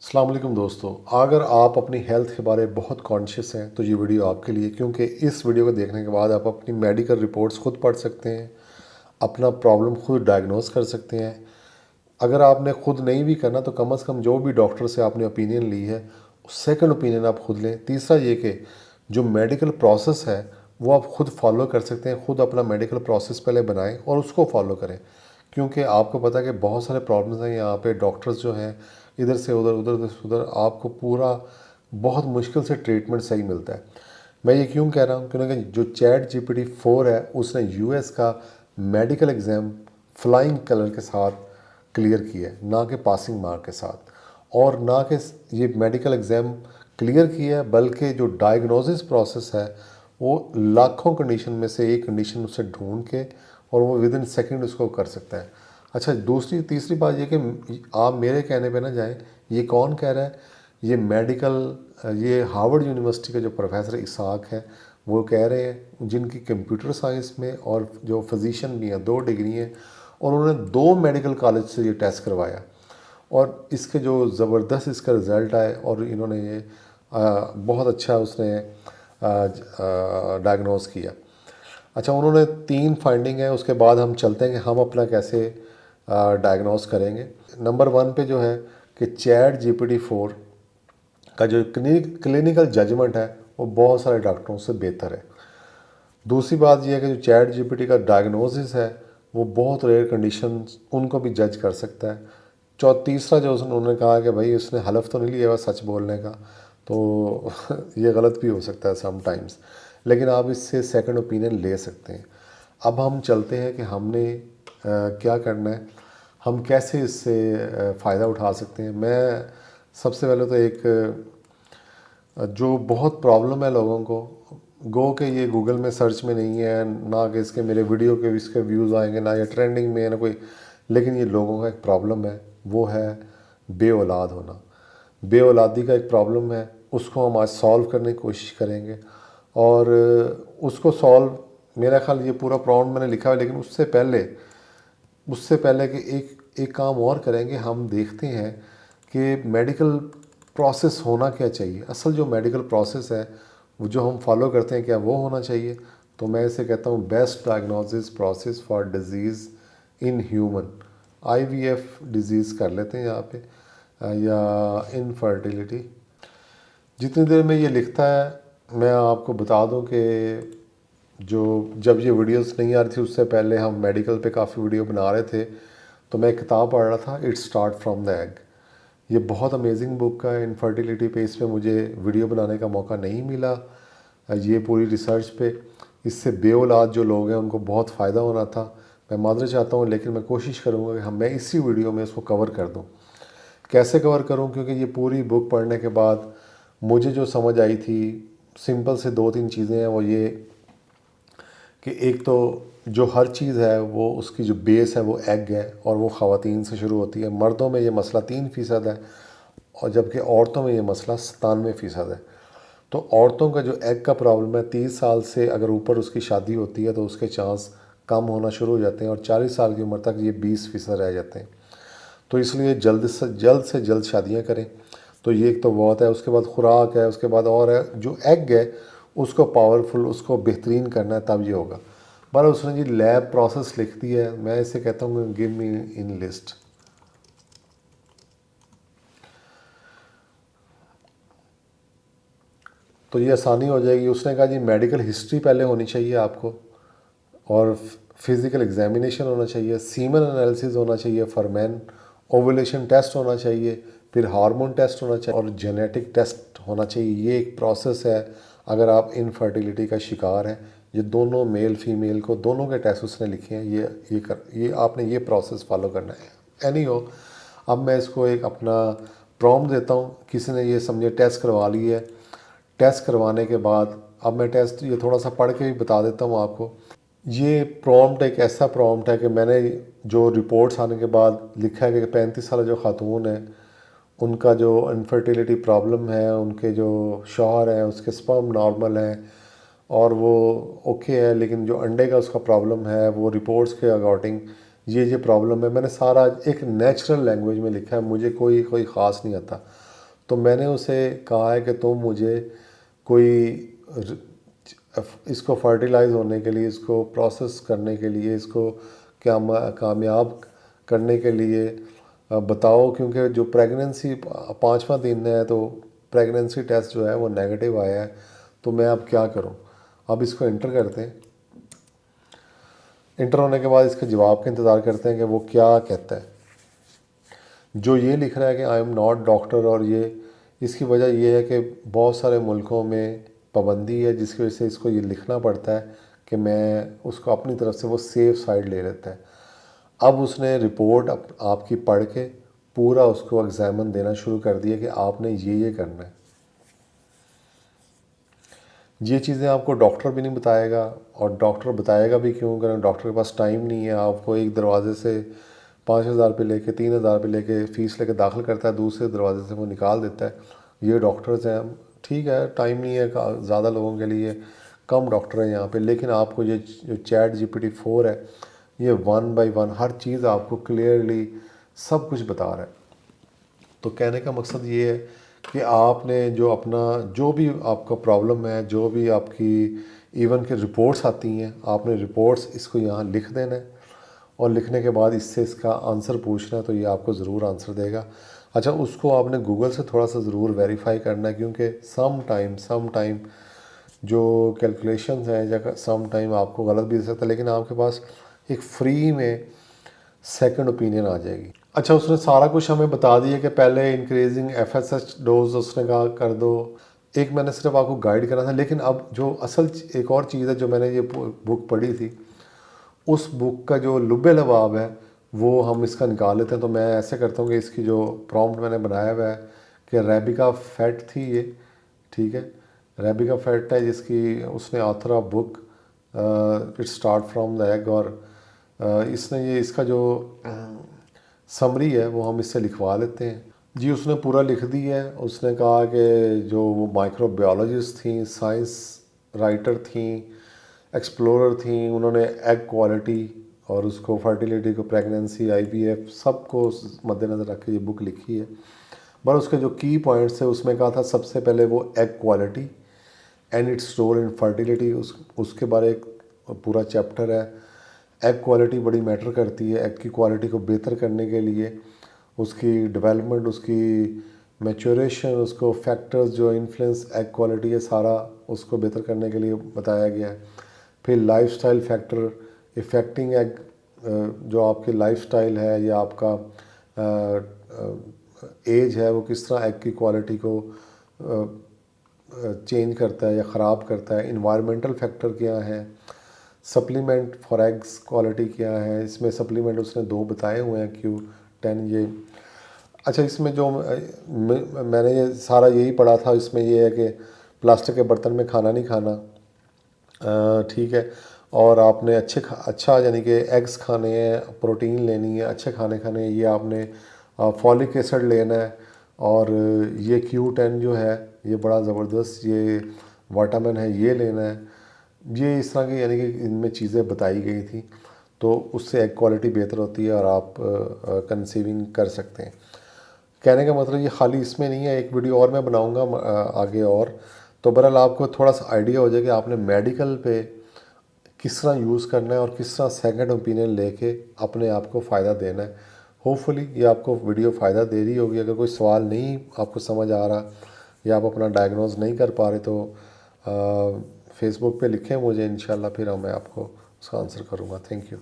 अस्सलाम वालेकुम दोस्तों, अगर आप अपनी हेल्थ के बारे में बहुत कॉन्शियस हैं तो ये वीडियो आपके लिए, क्योंकि इस वीडियो को देखने के बाद आप अपनी मेडिकल रिपोर्ट्स खुद पढ़ सकते हैं, अपना प्रॉब्लम खुद डायग्नोस कर सकते हैं। अगर आपने खुद नहीं भी करना तो कम से कम जो भी डॉक्टर से आपने ओपिनियन ली है, सेकंड ओपिनियन आप खुद लें। तीसरा ये कि जो मेडिकल प्रोसेस है वो आप खुद फॉलो कर सकते हैं, खुद अपना मेडिकल प्रोसेस पहले बनाएं और उसको फॉलो करें। क्योंकि आपको पता है कि बहुत सारे प्रॉब्लम्स हैं यहाँ पे, डॉक्टर्स जो हैं इधर से उधर उधर से उधर, आपको पूरा बहुत मुश्किल से ट्रीटमेंट सही मिलता है। मैं ये क्यों कह रहा हूँ, क्योंकि जो ChatGPT 4 है उसने US का मेडिकल एग्ज़ाम फ्लाइंग कलर के साथ क्लियर किया है, ना कि पासिंग मार्क के साथ। और ना कि ये मेडिकल एग्ज़ाम क्लियर किया है, बल्कि जो डायग्नोसिस प्रोसेस है वो लाखों कंडीशन में से एक कंडीशन उसे ढूंढ के और वो विद इन सेकेंड उसको कर सकता है। अच्छा, दूसरी तीसरी बात ये कि आप मेरे कहने पे ना जाएं, ये कौन कह रहा है, ये ये हार्वर्ड यूनिवर्सिटी का जो प्रोफेसर इसाक है वो कह रहे हैं, जिनकी कंप्यूटर साइंस में और जो फिजिशियन भी हैं 2 डिग्री हैं, और उन्होंने 2 मेडिकल कॉलेज से ये टेस्ट करवाया और इसके जो ज़बरदस्त इसका रिज़ल्ट आए और इन्होंने ये बहुत अच्छा उसने डायग्नोस किया। अच्छा, उन्होंने 3 फाइंडिंग है, उसके बाद हम चलते हैं कि हम अपना कैसे डायग्नोस करेंगे। नंबर 1 पे जो है कि ChatGPT 4 का जो क्लिनिकल जजमेंट है वो बहुत सारे डॉक्टरों से बेहतर है। दूसरी बात यह है कि जो ChatGPT का डायग्नोसिस है वो बहुत रेयर कंडीशन उनको भी जज कर सकता है। तीसरा जो उन्होंने कहा कि भाई उसने हलफ तो नहीं लिया हुआ सच बोलने का, तो ये गलत भी हो सकता है समटाइम्स, लेकिन आप इससे सेकंड ओपिनियन ले सकते हैं। अब हम चलते हैं कि हमने क्या करना है, हम कैसे इससे फ़ायदा उठा सकते हैं। मैं सबसे पहले तो जो बहुत प्रॉब्लम है लोगों को, गो के ये गूगल में सर्च में नहीं है, ना कि इसके मेरे वीडियो के इसके व्यूज़ आएंगे, ना ये ट्रेंडिंग में है ना कोई, लेकिन ये लोगों का एक प्रॉब्लम है, वो है बे औलाद होना। बे औलादी का एक प्रॉब्लम है, उसको हम आज सॉल्व करने की कोशिश करेंगे। और उसको सॉल्व, मेरा ख्याल ये पूरा प्रॉब्लम मैंने लिखा है, लेकिन उससे पहले कि एक एक काम और करेंगे, हम देखते हैं कि मेडिकल प्रोसेस होना क्या चाहिए। असल जो मेडिकल प्रोसेस है वो जो हम फॉलो करते हैं, क्या वो होना चाहिए? तो मैं इसे कहता हूँ best diagnosis process for disease in human. IVF disease कर लेते हैं यहाँ पे, या इनफर्टिलिटी। जितनी देर में ये लिखता है मैं आपको बता दूं कि जब ये वीडियोस नहीं आ रही थी उससे पहले हम मेडिकल पे काफ़ी वीडियो बना रहे थे, तो मैं एक किताब पढ़ रहा था, it start from the egg. ये बहुत अमेजिंग बुक है इनफर्टिलिटी पे। इस पे मुझे वीडियो बनाने का मौका नहीं मिला, ये पूरी रिसर्च पे। इससे बे औलाद जो लोग हैं उनको बहुत फ़ायदा होना था। मैं मादर चाहता हूँ, लेकिन मैं कोशिश करूँगा कि मैं इसी वीडियो में इसको कवर कर दूँ। कैसे कवर करूं, क्योंकि ये पूरी बुक पढ़ने के बाद मुझे जो समझ आई थी, सिंपल से 2-3 चीज़ें हैं। वो ये कि एक तो जो हर चीज़ है वो उसकी जो बेस है वो एग है, और वो ख़वातीन से शुरू होती है। मर्दों में ये मसला 3% है, और जबकि औरतों में ये मसला 97% है। तो औरतों का जो एग का प्रॉब्लम है, 30 साल से अगर ऊपर उसकी शादी होती है तो उसके चांस कम होना शुरू हो जाते हैं, और 40 साल की उम्र तक ये 20% रह जाते हैं। तो इसलिए जल्द से जल्द शादियां करें। तो ये एक तो बहुत है। उसके बाद खुराक है, उसके बाद और है जो एग है उसको पावरफुल, उसको बेहतरीन करना है, तब ये होगा। पर उसने जी लैब प्रोसेस लिख दी है, मैं इसे कहता हूँ गिव मी इन लिस्ट। तो ये आसानी हो जाएगी। उसने कहा जी मेडिकल हिस्ट्री पहले होनी चाहिए आपको, और फिज़िकल एग्जामिनेशन होना चाहिए, सीमन एनालिसिस होना चाहिए फॉर मैन, ओवुलेशन टेस्ट होना चाहिए, फिर हार्मोन टेस्ट होना चाहिए, और जेनेटिक टेस्ट होना चाहिए। ये एक प्रोसेस है अगर आप इनफर्टिलिटी का शिकार हैं। ये दोनों मेल फीमेल को दोनों के टेस्ट उसने लिखे हैं। ये आपने ये प्रोसेस फॉलो करना है। एनी हो, अब मैं इसको एक अपना प्रॉम्प्ट देता हूँ। किसी ने ये समझे टेस्ट करवा ली है, टेस्ट करवाने के बाद अब मैं टेस्ट ये थोड़ा सा पढ़ के भी बता देता हूँ आपको। ये प्रॉम्प्ट एक ऐसा प्रॉम्प्ट है कि मैंने जो रिपोर्ट्स आने के बाद लिखा है कि 35 साल जो ख़ातून है, उनका जो इनफर्टिलिटी प्रॉब्लम है, उनके जो शौहर हैं उसके स्पर्म नॉर्मल हैं और वो ओके है, लेकिन जो अंडे का उसका प्रॉब्लम है वो रिपोर्ट्स के अकॉर्डिंग ये प्रॉब्लम है। मैंने सारा एक नेचुरल लैंग्वेज में लिखा है, मुझे कोई ख़ास नहीं आता। तो मैंने उसे कहा है कि तुम मुझे कोई इसको फर्टिलाइज होने के लिए, इसको प्रोसेस करने के लिए, इसको कामयाब करने के लिए बताओ, क्योंकि जो प्रेगनेंसी 5वां दिन है तो प्रेगनेंसी टेस्ट जो है वो नेगेटिव आया है, तो मैं अब क्या करूं। अब इसको इंटर करते हैं। इंटर होने के बाद इसके जवाब का इंतज़ार करते हैं कि वो क्या कहता है। जो ये लिख रहा है कि आई एम नॉट डॉक्टर, और ये इसकी वजह ये है कि बहुत सारे मुल्कों में पाबंदी है जिसकी वजह से इसको ये लिखना पड़ता है कि मैं उसको अपनी तरफ से वो सेफ साइड ले लेता है। अब उसने रिपोर्ट आपकी पढ़ के पूरा उसको एग्जामन देना शुरू कर दिया कि आपने ये करना है। ये चीज़ें आपको डॉक्टर भी नहीं बताएगा, और डॉक्टर बताएगा भी क्यों, कारण डॉक्टर के पास टाइम नहीं है। आपको एक दरवाजे से 5,000 रुपये लेके 3,000 रुपये लेके फ़ीस लेके दाखिल करता है, दूसरे दरवाजे से वो निकाल देता है। ये डॉक्टर्स हैं, ठीक है, टाइम नहीं है ज़्यादा लोगों के लिए, कम डॉक्टर हैं यहाँ पे, लेकिन आपको ये जो ChatGPT-4 है ये 1 बाय 1 हर चीज़ आपको क्लियरली सब कुछ बता रहा है। तो कहने का मकसद ये है कि आपने जो अपना जो भी आपका प्रॉब्लम है, जो भी आपकी इवन के रिपोर्ट्स आती हैं, आपने रिपोर्ट्स इसको यहाँ लिख देना है, और लिखने के बाद इससे इसका आंसर पूछना है तो ये आपको ज़रूर आंसर देगा। अच्छा, उसको आपने गूगल से थोड़ा सा ज़रूर वेरीफाई करना है, क्योंकि सम टाइम जो कैलकुलेशंस हैं या सम टाइम आपको गलत भी दे सकता है, लेकिन आपके पास एक फ्री में सेकंड ओपिनियन आ जाएगी। अच्छा, उसने सारा कुछ हमें बता दिया कि पहले इंक्रीजिंग FSH डोज उसने कहा कर दो। एक मैंने सिर्फ आपको गाइड करा था, लेकिन अब जो असल एक और चीज़ है जो मैंने ये बुक पढ़ी थी, उस बुक का जो लुब्बे लबाब है वो हम इसका निकाल लेते हैं। तो मैं ऐसे करता हूँ कि इसकी जो प्रॉम्प्ट मैंने बनाया हुआ है कि रेबिका फैट थी ये, ठीक है, रेबिका फैट है जिसकी उसने author of book it start from the egg, और इसने ये इसका जो समरी है वो हम इससे लिखवा लेते हैं जी। उसने पूरा लिख दी है। उसने कहा कि जो वो माइक्रोबायोलॉजिस्ट थी, साइंस राइटर थी, एक्सप्लोरर थी, उन्होंने एग क्वालिटी और उसको फर्टिलिटी को, प्रेगनेंसी, IVF सबको मद्देनज़र रख के ये बुक लिखी है। पर उसके जो की पॉइंट्स है उसमें कहा था सबसे पहले वो egg quality and its role in fertility, उसके बारे एक पूरा चैप्टर है। एग क्वालिटी बड़ी मैटर करती है। एग की क्वालिटी को बेहतर करने के लिए उसकी डेवलपमेंट, उसकी मैच्योरेशन, उसको फैक्टर्स जो इन्फ्लुएंस एग क्वालिटी है सारा उसको बेहतर करने के लिए बताया गया है। फिर लाइफस्टाइल फैक्टर इफ़ेक्टिंग एग, जो आपकी लाइफस्टाइल है या आपका एज है वो किस तरह एग की क्वालिटी को चेंज करता है या ख़राब करता है। इन्वायरमेंटल फैक्टर क्या है, सप्लीमेंट फॉर एग्स क्वालिटी क्या है। इसमें सप्लीमेंट उसने 2 बताए हुए हैं, Q10 ये। अच्छा, इसमें जो मैंने ये सारा यही पढ़ा था, इसमें ये है कि प्लास्टिक के बर्तन में खाना नहीं खाना, ठीक है, और आपने अच्छा यानी कि एग्स खाने हैं, प्रोटीन लेनी है, अच्छे खाने खाने हैं, ये आपने फॉलिक एसिड लेना है, और ये Q10 जो है ये बड़ा ज़बरदस्त ये विटामिन है, ये लेना है। ये इस तरह की यानी कि इनमें चीज़ें बताई गई थी, तो उससे एग क्वालिटी बेहतर होती है और आप कंसीविंग कर सकते हैं। कहने का मतलब ये खाली इसमें नहीं है, एक वीडियो और मैं बनाऊंगा आगे, और तो बहरहाल आपको थोड़ा सा आइडिया हो जाए कि आपने मेडिकल पे किस तरह यूज़ करना है और किस तरह सेकंड ओपिनियन लेके अपने आप को फ़ायदा देना है। होपफुली ये आपको वीडियो फ़ायदा दे रही होगी। अगर कोई सवाल नहीं आपको समझ आ रहा या आप अपना डायग्नोज नहीं कर पा रहे तो फेसबुक पे लिखें मुझे, इंशाल्लाह फिर मैं आपको उसका आंसर करूँगा। Thank you.